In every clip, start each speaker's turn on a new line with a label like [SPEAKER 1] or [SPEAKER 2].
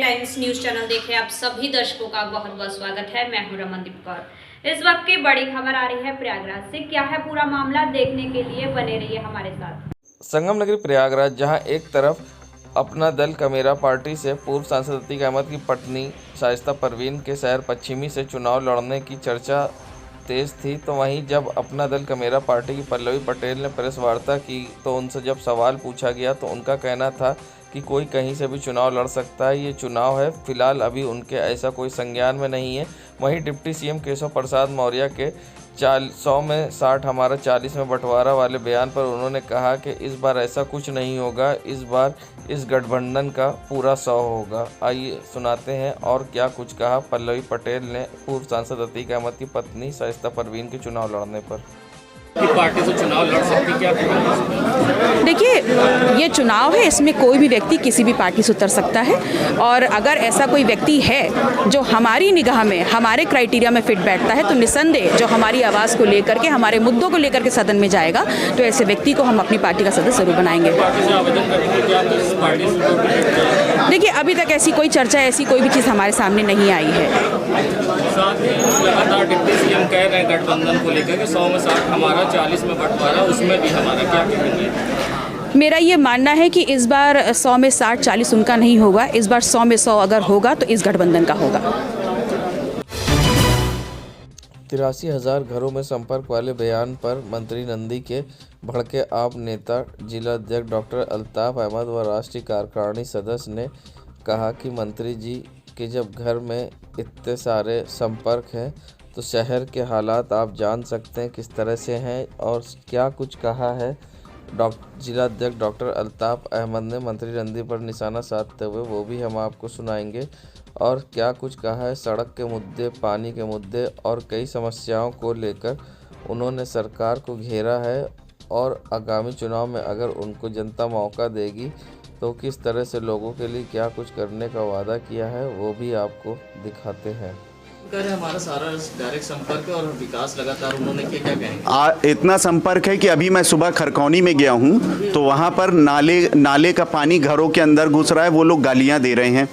[SPEAKER 1] Times news channel देख रहे आप सभी दर्शकों का बहुत बहुत स्वागत है। मैं हूं रमनदीप कौर। इस वक्त की बड़ी खबर आ रही है प्रयागराज से। क्या है पूरा मामला, देखने के लिए बने रहिए हमारे साथ।
[SPEAKER 2] संगम नगरी प्रयागराज, जहां एक तरफ अपना दल कमेरा पार्टी से पूर्व सांसद अतीक अहमद की पत्नी शाइस्ता परवीन के शहर पश्चिमी से चुनाव लड़ने की चर्चा तेज थी, तो वहीं जब अपना दल कमेरा पार्टी की पल्लवी पटेल ने प्रेस वार्ता की तो उनसे जब सवाल पूछा गया तो उनका कहना था कि कोई कहीं से भी चुनाव लड़ सकता है, ये चुनाव है, फिलहाल अभी उनके ऐसा कोई संज्ञान में नहीं है। वहीं डिप्टी सीएम केशव प्रसाद मौर्य के 100 में 60 हमारा 40 में बंटवारा वाले बयान पर उन्होंने कहा कि इस बार ऐसा कुछ नहीं होगा, इस बार इस गठबंधन का पूरा 100 होगा। आइए सुनाते हैं और क्या कुछ कहा पल्लवी पटेल ने पूर्व सांसद अतीक अहमद की पत्नी शाइस्ता परवीन के चुनाव लड़ने पर।
[SPEAKER 3] पार्टी से चुनाव लड़ सकती क्या?
[SPEAKER 4] देखिए, ये चुनाव है, इसमें कोई भी व्यक्ति किसी भी पार्टी से उतर सकता है और अगर ऐसा कोई व्यक्ति है जो हमारी निगाह में, हमारे क्राइटेरिया में फिट बैठता है तो निसंदेह जो हमारी आवाज़ को लेकर के, हमारे मुद्दों को लेकर के सदन में जाएगा तो ऐसे व्यक्ति को हम अपनी पार्टी का सदस्य जरूर बनाएंगे। देखिए, अभी तक ऐसी कोई चर्चा, ऐसी कोई भी चीज़ हमारे सामने नहीं आई है।
[SPEAKER 3] साथ ही लगातार डिप्टी सीएम कह रहे हैं गठबंधन को लेकर कि 100 में 60 हमारा 40 में बंटवारा, उसमें भी हमारा, क्या कहेंगे?
[SPEAKER 4] मेरा ये मानना है कि इस बार 100 में 60 40 उनका नहीं होगा, इस बार 100 में 100 अगर होगा तो इस गठबंधन का होगा।
[SPEAKER 2] 83,000 घरों में संपर्क वाले बयान पर मंत्री नंदी के भड़के आप नेता जिला अध्यक्ष डॉक्टर अल्ताफ अहमद व राष्ट्रीय कार्यकारिणी सदस्य ने कहा कि मंत्री जी के जब घर में इतने सारे संपर्क हैं तो शहर के हालात आप जान सकते हैं किस तरह से हैं। और क्या कुछ कहा है जिला अध्यक्ष डॉक्टर अल्ताफ अहमद ने मंत्री नंदी पर निशाना साधते हुए, वो भी हम आपको सुनाएंगे। और क्या कुछ कहा है सड़क के मुद्दे, पानी के मुद्दे और कई समस्याओं को लेकर उन्होंने सरकार को घेरा है और आगामी चुनाव में अगर उनको जनता मौका देगी तो किस तरह से लोगों के लिए क्या कुछ करने का वादा किया है, वो भी आपको दिखाते हैं।
[SPEAKER 3] हमारा सारा डायरेक्ट संपर्क है और विकास लगातार उन्होंने क्या कहेंगे?
[SPEAKER 5] इतना संपर्क है कि अभी मैं सुबह खरकौनी में गया हूं तो वहां पर नाले का पानी घरों के अंदर घुस रहा है, वो लोग गालियां दे रहे हैं।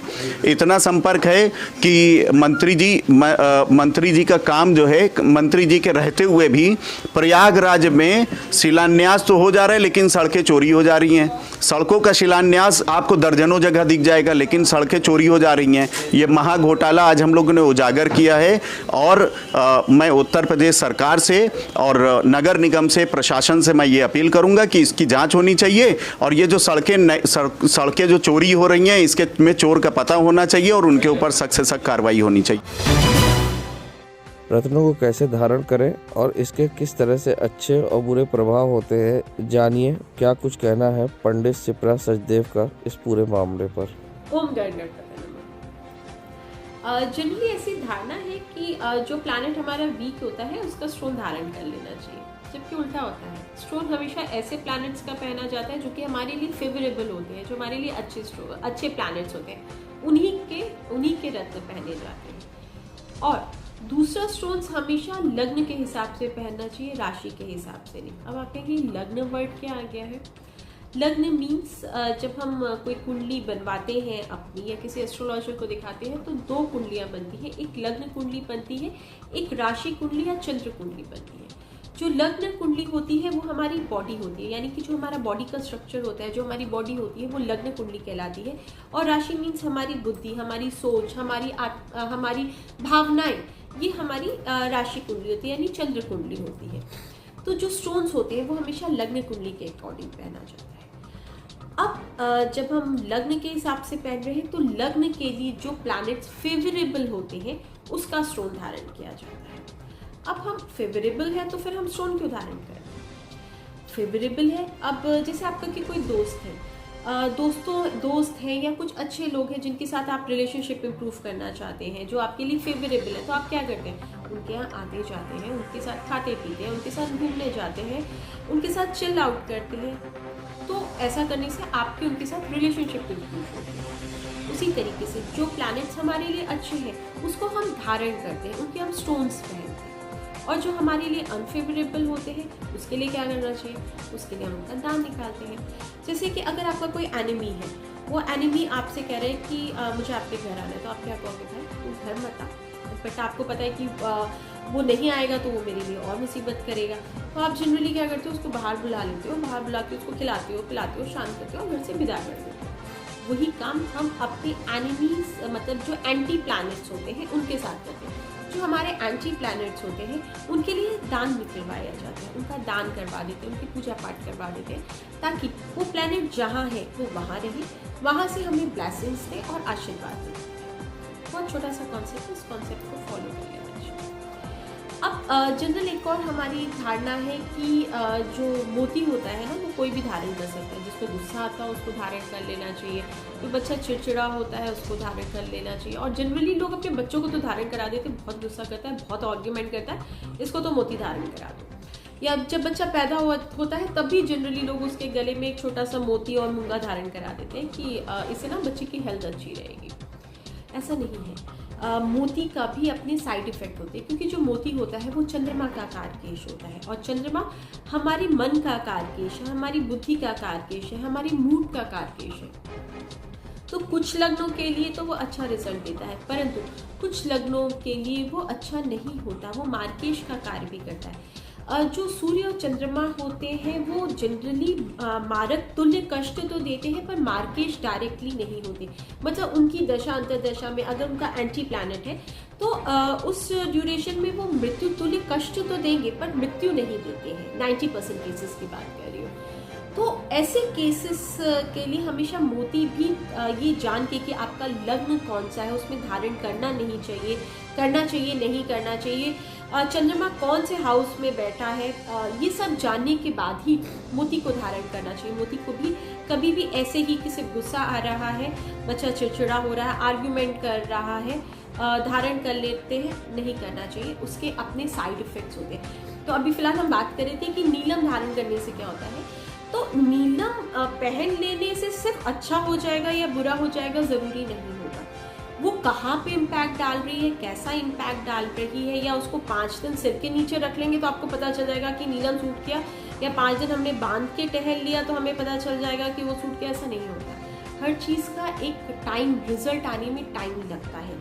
[SPEAKER 5] इतना संपर्क है कि मंत्री जी का काम जो है, मंत्री जी के रहते हुए भी प्रयागराज में शिलान्यास तो हो जा रहा है लेकिन सड़कें चोरी हो जा रही हैं। सड़कों का शिलान्यास आपको दर्जनों जगह दिख जाएगा लेकिन सड़कें चोरी हो जा रही हैं। ये महा घोटाला आज हम लोगों ने उजागर किया है और मैं उत्तर प्रदेश सरकार से और नगर निगम से, प्रशासन से मैं ये अपील करूंगा कि इसकी जांच होनी चाहिए और ये जो सड़कें जो चोरी हो रही हैं इसके में चोर का पता होना चाहिए और उनके ऊपर सख्त से सख्त कार्रवाई होनी चाहिए।
[SPEAKER 2] रत्नों को कैसे धारण करें और इसके किस तरह से अच्छे और बुरे प्रभाव होते हैं, जानिए क्या कुछ कहना है पंडित शिप्रा सचदेव का इस पूरे मामले पर।
[SPEAKER 6] होम गाइडर जनरली ऐसी धारणा है कि जो प्लैनेट हमारा वीक होता है उसका स्टोन धारण कर लेना चाहिए, जबकि उल्टा होता है। स्टोन हमेशा ऐसे प्लैनेट्स का पहना जाता है जो कि हमारे लिए फेवरेबल होते हैं, जो हमारे लिए अच्छे प्लैनेट्स होते हैं, उन्हीं के रत्न पहने जाते हैं। और दूसरा स्टोन्स हमेशा लग्न के हिसाब से पहनना चाहिए, राशि के हिसाब से नहीं। अब आप कहेंगे लग्न वर्ड क्या आ गया है? लग्न मीन्स जब हम कोई कुंडली बनवाते हैं अपनी या किसी एस्ट्रोलॉजर को दिखाते हैं तो 2 कुंडलियां बनती हैं। एक लग्न कुंडली बनती है, एक राशि कुंडली या चंद्र कुंडली बनती है। जो लग्न कुंडली होती है वो हमारी बॉडी होती है, यानी कि जो हमारा बॉडी का स्ट्रक्चर होता है, जो हमारी बॉडी होती है वो लग्न कुंडली कहलाती है। और राशि मीन्स हमारी बुद्धि, हमारी सोच, हमारी भावनाएं, ये हमारी राशि कुंडली होती है, यानी चंद्र कुंडली होती है। तो जो स्टोन्स होते हैं वो हमेशा लग्न कुंडली के अकॉर्डिंग पहना जाता है। अब जब हम लग्न के हिसाब से पहन रहे हैं तो लग्न के लिए जो प्लैनेट्स फेवरेबल होते हैं उसका स्टोन धारण किया जाता है। अब हम फेवरेबल है तो फिर हम स्टोन क्यों धारण करें? फेवरेबल है, अब जैसे आपका कि कोई दोस्त है, दोस्त हैं या कुछ अच्छे लोग हैं जिनके साथ आप रिलेशनशिप इंप्रूव करना चाहते हैं, जो आपके लिए फेवरेबल है, तो आप क्या करते हैं? उनके यहाँ आते जाते हैं, उनके साथ खाते पीते हैं, उनके साथ घूमने जाते हैं, उनके साथ चिल आउट करते हैं। तो ऐसा करने से आपके उनके साथ रिलेशनशिप इंप्रूव होती है। उसी तरीके से जो प्लैनेट्स हमारे लिए अच्छे हैं उसको हम धारण करते हैं, उनके हम स्टोन्स पहनते हैं। और जो हमारे लिए अनफेवरेबल होते हैं उसके लिए क्या करना चाहिए? उसके लिए हम उनका दान निकालते हैं। जैसे कि अगर आपका कोई एनिमी है वो एनिमी आपसे कह रहे हैं कि मुझे आपके घर आना है, तो आप क्या कहोगे? भाई तू घर मत आ, बट आपको पता है कि वो नहीं आएगा तो वो मेरे लिए और मुसीबत करेगा। तो आप जनरली क्या करते हो, उसको बाहर बुला लेते हो, बाहर बुला के उसको खिलाते हो, पिलाते हो, शांत करते हो और घर से विदा कर देते हो। वही काम हम अपने एनिमीज मतलब जो एंटी प्लैनेट्स होते हैं उनके साथ करते हैं। जो हमारे एंटी प्लैनेट्स होते हैं उनके लिए दान निकलवाया जाता है, उनका दान करवा देते हैं, उनकी पूजा पाठ करवा देते हैं, ताकि वो प्लैनेट जहाँ है वो वहाँ रहे, वहाँ से हमें ब्लेसिंग्स दें और आशीर्वाद दें। बहुत छोटा सा कॉन्सेप्ट, इस कॉन्सेप्ट को फॉलो कर लेना चाहिए। अब जनरल एक और हमारी धारणा है कि जो मोती होता है ना वो कोई भी धारण कर सकता है। जिसको गुस्सा आता है उसको धारण कर लेना चाहिए, कोई बच्चा चिड़चिड़ा होता है उसको धारण कर लेना चाहिए। और जनरली लोग अपने बच्चों को तो धारण करा देते हैं, बहुत गुस्सा करता है, बहुत आर्ग्यूमेंट करता है, इसको तो मोती धारण करा दो। या जब बच्चा पैदा होता है तब भी जनरली लोग उसके गले में एक छोटा सा मोती और मूंगा धारण करा देते हैं कि इससे ना बच्चे की हेल्थ अच्छी रहेगी। ऐसा नहीं है। मोती का भी अपने साइड इफ़ेक्ट होते हैं, क्योंकि जो मोती होता है वो चंद्रमा का कारकेश होता है, और चंद्रमा हमारे मन का कारकेश है, हमारी बुद्धि का कारकेश है, हमारी मूड का कारकेश है। तो कुछ लग्नों के लिए तो वो अच्छा रिजल्ट देता है, परंतु कुछ लग्नों के लिए वो अच्छा नहीं होता, वो मार्केश का कार्य भी करता है। जो सूर्य और चंद्रमा होते हैं वो जनरली मारक तुल्य कष्ट तो देते हैं, पर मार्केश डायरेक्टली नहीं होते। मतलब उनकी दशा अंतरदशा में अगर उनका एंटी प्लैनेट है तो उस ड्यूरेशन में वो मृत्यु तुल्य कष्ट तो देंगे पर मृत्यु नहीं देते हैं। 90% केसेस की बात कर रही हूँ। तो ऐसे केसेस के लिए हमेशा मोती भी ये जान के कि आपका लग्न कौन सा है उसमें धारण करना नहीं चाहिए, करना चाहिए नहीं करना चाहिए, चंद्रमा कौन से हाउस में बैठा है, ये सब जानने के बाद ही मोती को धारण करना चाहिए। मोती को भी कभी भी ऐसे ही किसी गुस्सा आ रहा है, बच्चा चिड़चिड़ा हो रहा है, आर्ग्यूमेंट कर रहा है, धारण कर लेते हैं, नहीं करना चाहिए। उसके अपने साइड इफ़ेक्ट्स होते हैं। तो अभी फ़िलहाल हम बात कर रहे थे कि नीलम धारण करने से क्या होता है। तो नीलम पहन लेने से सिर्फ अच्छा हो जाएगा या बुरा हो जाएगा ज़रूरी नहीं होगा। वो कहाँ पे इम्पैक्ट डाल रही है, कैसा इम्पैक्ट डाल रही है, या उसको 5 दिन सिर के नीचे रख लेंगे तो आपको पता चल जाएगा कि नीलम सूट किया, या 5 दिन हमने बांध के टहल लिया तो हमें पता चल जाएगा कि वो सूट किया। ऐसा नहीं होता। हर चीज़ का एक टाइम, रिजल्ट आने में टाइम लगता है।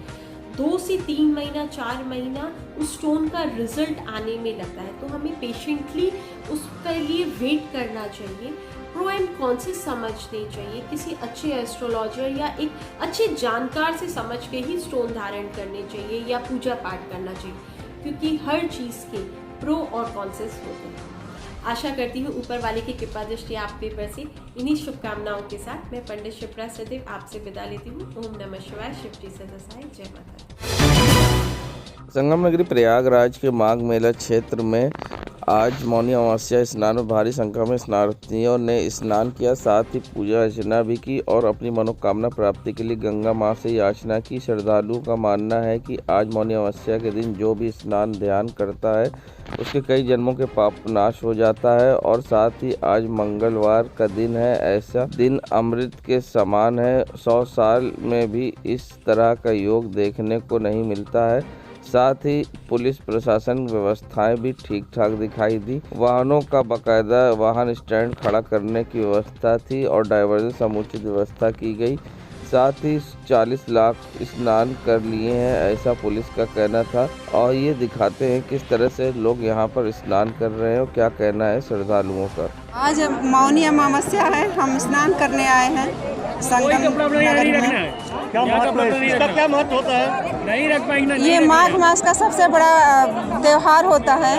[SPEAKER 6] 2 से 3 महीना 4 महीना उस स्टोन का रिजल्ट आने में लगता है। तो हमें पेशेंटली उसके लिए वेट करना चाहिए, प्रो एंड कॉन से समझने चाहिए, किसी अच्छे एस्ट्रोलॉजर या एक अच्छे जानकार से समझ के ही स्टोन धारण करने चाहिए या पूजा पाठ करना चाहिए, क्योंकि हर चीज़ के प्रो और कॉन्सेस होते हैं। आशा करती हूँ ऊपर वाले की कृपा दृष्टि आप पे बरसे। इन्हीं शुभकामनाओं के साथ मैं पंडित शिप्रा सदैव आपसे विदा लेती हूँ। ओम नमः शिवाय, शिव जी सदा सहाय, जय माता।
[SPEAKER 2] संगम नगरी प्रयागराज के माघ मेला क्षेत्र में आज मौनी अमावस्या स्नान में भारी संख्या में स्नानार्थियों ने स्नान किया, साथ ही पूजा अर्चना भी की और अपनी मनोकामना प्राप्ति के लिए गंगा माँ से याचना की। श्रद्धालुओं का मानना है कि आज मौनी अमावस्या के दिन जो भी स्नान ध्यान करता है उसके कई जन्मों के पाप नाश हो जाता है, और साथ ही आज मंगलवार का दिन है। ऐसा दिन अमृत के समान है। 100 साल में भी इस तरह का योग देखने को नहीं मिलता है। साथ ही पुलिस प्रशासन व्यवस्थाएं भी ठीक ठाक दिखाई दी। वाहनों का बाकायदा वाहन स्टैंड खड़ा करने की व्यवस्था थी और डाइवर्जन समुचित व्यवस्था की गई। साथ ही 40 लाख स्नान कर लिए हैं, ऐसा पुलिस का कहना था। और ये दिखाते हैं किस तरह से लोग यहाँ पर स्नान कर रहे हैं और क्या कहना है श्रद्धालुओं का।
[SPEAKER 7] आज मौनी अमावस्या है, हम स्नान करने आए हैं संगम नगर में।
[SPEAKER 8] क्या महत्व होता है? नहीं रख पाएंगे।
[SPEAKER 7] ये माघ मास का सबसे बड़ा त्योहार होता है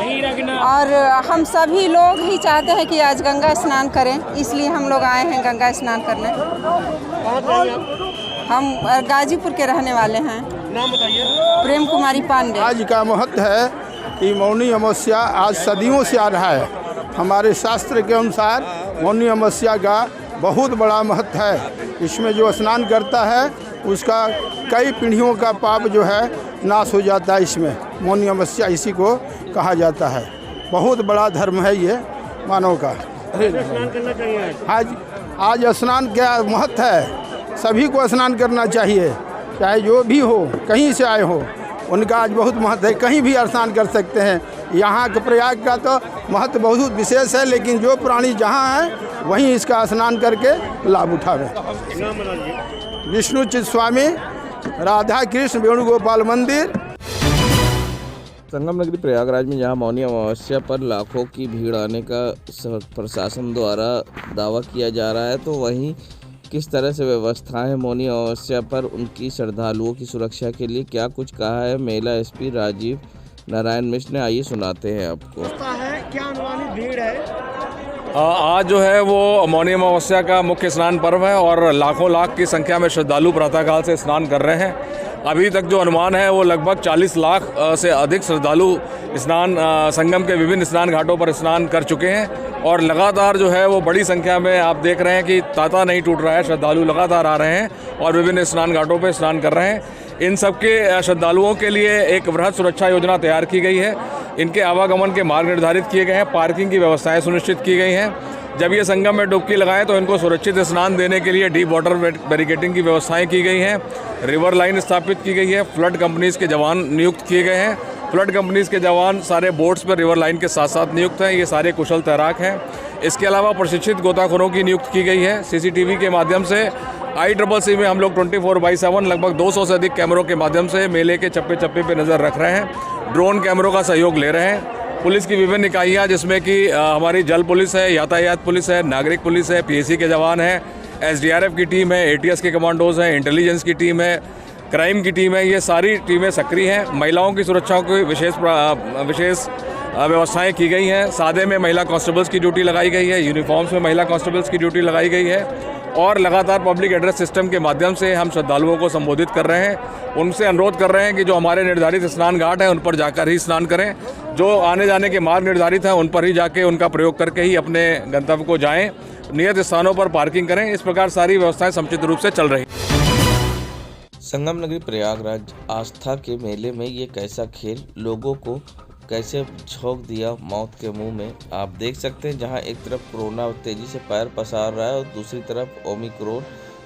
[SPEAKER 7] और हम सभी लोग ही चाहते हैं कि आज गंगा स्नान करें, इसलिए हम लोग आए हैं गंगा स्नान करने। हम गाजीपुर के रहने वाले हैं।
[SPEAKER 8] नाम बताइए।
[SPEAKER 7] प्रेम कुमारी पांडे।
[SPEAKER 9] आज का महत्व है कि मौनी अमावस्या आज सदियों से आ रहा है। हमारे शास्त्र के अनुसार मौनी अमावस्या का बहुत बड़ा महत्व है। इसमें जो स्नान करता है उसका कई पीढ़ियों का पाप जो है नाश हो जाता है। इसमें मौनी अमावस्या इसी को कहा जाता है। बहुत बड़ा धर्म है ये मानव का।
[SPEAKER 8] स्नान करना चाहिए।
[SPEAKER 9] आज स्नान क्या महत्व है, सभी को स्नान करना चाहिए, चाहे जो भी हो, कहीं से आए हो, उनका आज बहुत महत्व है। कहीं भी स्नान कर सकते हैं। यहाँ के प्रयाग का तो महत्व बहुत विशेष है, लेकिन जो प्राणी जहाँ है वहीं इसका स्नान करके लाभ उठावे। विष्णुचित स्वामी, राधा कृष्ण वेणुगोपाल मंदिर।
[SPEAKER 2] संगम नगरी प्रयागराज में जहां मौनी अमावस्या पर लाखों की भीड़ आने का प्रशासन द्वारा दावा किया जा रहा है, तो वहीं किस तरह से व्यवस्थाएं मौनी अमावस्या पर उनकी श्रद्धालुओं की सुरक्षा के लिए क्या कुछ कहा है मेला एसपी राजीव नारायण मिश्र ने, आइए सुनाते हैं आपको।
[SPEAKER 8] क्या अनुमानित भीड़ है?
[SPEAKER 10] आज जो है वो मौनी अमावस्या का मुख्य स्नान पर्व है और लाखों लाख की संख्या में श्रद्धालु प्रातःकाल से स्नान कर रहे हैं। अभी तक जो अनुमान है वो लगभग 40 लाख से अधिक श्रद्धालु स्नान संगम के विभिन्न स्नान घाटों पर स्नान कर चुके हैं और लगातार जो है वो बड़ी संख्या में आप देख रहे हैं कि तांता नहीं टूट रहा है। श्रद्धालु लगातार आ रहे हैं और विभिन्न स्नान घाटों पर स्नान कर रहे हैं। इन सबके श्रद्धालुओं के लिए एक वृहद सुरक्षा योजना तैयार की गई है। इनके आवागमन के मार्ग निर्धारित किए गए हैं, पार्किंग की व्यवस्थाएं सुनिश्चित की गई हैं। जब ये संगम में डुबकी लगाएं तो इनको सुरक्षित स्नान देने के लिए डीप वाटर बैरिकेडिंग की व्यवस्थाएं की गई हैं। रिवर लाइन स्थापित की गई है। फ्लड कंपनीज़ के जवान नियुक्त किए गए हैं। फ्लड कंपनीज़ के जवान सारे बोट्स पर रिवर लाइन के साथ साथ नियुक्त हैं। ये सारे कुशल तैराक हैं। इसके अलावा प्रशिक्षित गोताखोरों की नियुक्त की गई है। CCTV के माध्यम से ICCC में हम लोग 24/7 लगभग 200 से अधिक कैमरों के माध्यम से मेले के चप्पे चप्पे पे नज़र रख रहे हैं। ड्रोन कैमरों का सहयोग ले रहे हैं। पुलिस की विभिन्न इकाइयाँ जिसमें कि हमारी जल पुलिस है, यातायात पुलिस है, नागरिक पुलिस है, PAC के जवान हैं, SDRF की टीम है, ATS के कमांडोज हैं, इंटेलिजेंस की टीम है, क्राइम की टीम है, ये सारी टीमें सक्रिय हैं। महिलाओं की सुरक्षा की विशेष व्यवस्थाएं की गई हैं। सादे में महिला कांस्टेबल्स की ड्यूटी लगाई गई है, यूनिफॉर्म्स में महिला कांस्टेबल्स की ड्यूटी लगाई गई है और लगातार पब्लिक एड्रेस सिस्टम के माध्यम से हम श्रद्धालुओं को संबोधित कर रहे हैं। उनसे अनुरोध कर रहे हैं कि जो हमारे निर्धारित स्नान घाट हैं उन पर जाकर ही स्नान करें। जो आने जाने के मार्ग निर्धारित हैं उन पर ही जाके उनका प्रयोग करके ही अपने गंतव्य को जाएं। नियत स्थानों पर पार्किंग करें। इस प्रकार सारी व्यवस्थाएं समुचित रूप से चल रही।
[SPEAKER 2] संगम नगरी प्रयागराज आस्था के मेले में ये कैसा खेल लोगों को कैसे झोंक दिया मौत के मुंह में, आप देख सकते हैं। जहां एक तरफ कोरोना तेजी से पैर पसार रहा है और दूसरी तरफ ओमिक्रॉन,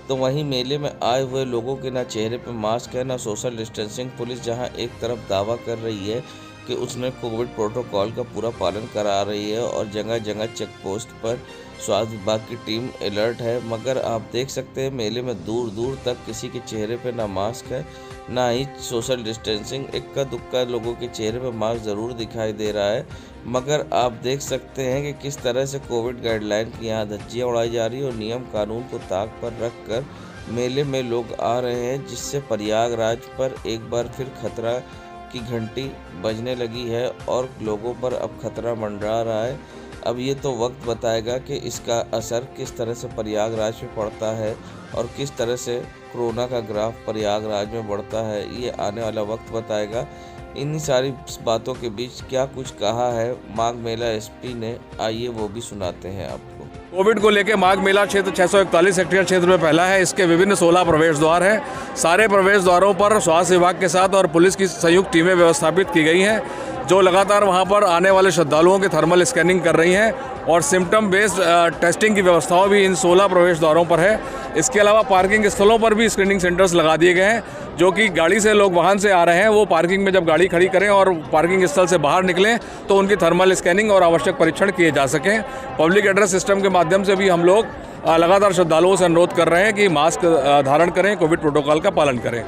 [SPEAKER 2] तो वहीं मेले में आए हुए लोगों के ना चेहरे पे मास्क है ना सोशल डिस्टेंसिंग। पुलिस जहां एक तरफ दावा कर रही है कि उसने कोविड प्रोटोकॉल का पूरा पालन करा रही है और जगह जगह चेक पोस्ट पर स्वास्थ्य विभाग की टीम अलर्ट है, मगर आप देख सकते हैं मेले में दूर दूर तक किसी के चेहरे पे ना मास्क है ना ही सोशल डिस्टेंसिंग। इक्का दुक्का लोगों के चेहरे पे मास्क ज़रूर दिखाई दे रहा है, मगर आप देख सकते हैं कि किस तरह से कोविड गाइडलाइन की यहाँ धज्जियाँ उड़ाई जा रही है और नियम कानून को ताक पर रख कर मेले में लोग आ रहे हैं, जिससे प्रयागराज पर एक बार फिर खतरा की घंटी बजने लगी है और लोगों पर अब खतरा मंडरा रहा है। अब ये तो वक्त बताएगा कि इसका असर किस तरह से प्रयागराज पे पड़ता है और किस तरह से कोरोना का ग्राफ प्रयागराज में बढ़ता है, ये आने वाला वक्त बताएगा। इन्हीं सारी बातों के बीच क्या कुछ कहा है माघ मेला एसपी ने, आइए वो भी सुनाते हैं आपको।
[SPEAKER 10] कोविड को लेकर माघ मेला क्षेत्र 641 हेक्टेयर क्षेत्र में फैला है। इसके विभिन्न 16 प्रवेश द्वार हैं। सारे प्रवेश द्वारों पर स्वास्थ्य विभाग के साथ और पुलिस की संयुक्त टीमें व्यवस्थापित की गई हैं, जो लगातार वहां पर आने वाले श्रद्धालुओं के थर्मल स्कैनिंग कर रही हैं और सिम्टम बेस्ड टेस्टिंग की व्यवस्थाओं भी इन 16 प्रवेश द्वारों पर है। इसके अलावा पार्किंग स्थलों पर भी स्क्रीनिंग सेंटर्स लगा दिए गए हैं, जो कि गाड़ी से लोग वाहन से आ रहे हैं वो पार्किंग में जब गाड़ी खड़ी करें और पार्किंग स्थल से बाहर निकलें तो उनकी थर्मल स्कैनिंग और आवश्यक परीक्षण किए जा सकें। पब्लिक एड्रेस सिस्टम के माध्यम से भी हम लोग लगातार श्रद्धालुओं से अनुरोध कर रहे हैं कि मास्क धारण करें, कोविड प्रोटोकॉल का पालन करें।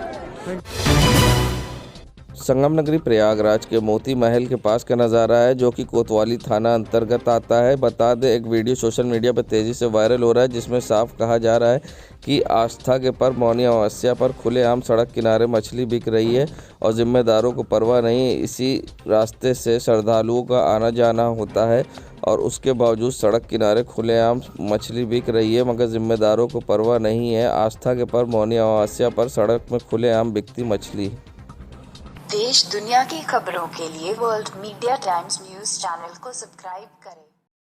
[SPEAKER 2] संगम नगरी प्रयागराज के मोती महल के पास का नज़ारा है, जो कि कोतवाली थाना अंतर्गत आता है। बता दें, एक वीडियो सोशल मीडिया पर तेज़ी से वायरल हो रहा है, जिसमें साफ कहा जा रहा है कि आस्था के पर्व मौनी अमावस्या पर खुलेआम सड़क किनारे मछली बिक रही है और जिम्मेदारों को परवाह नहीं। इसी रास्ते से श्रद्धालुओं का आना जाना होता है और उसके बावजूद सड़क किनारे खुलेआम मछली बिक रही है, मगर जिम्मेदारों को परवाह नहीं है। आस्था के पर्व मौनी अमावस्या पर सड़क में खुलेआम बिकती मछली।
[SPEAKER 11] देश दुनिया की खबरों के लिए world media times news channel को सब्सक्राइब करें।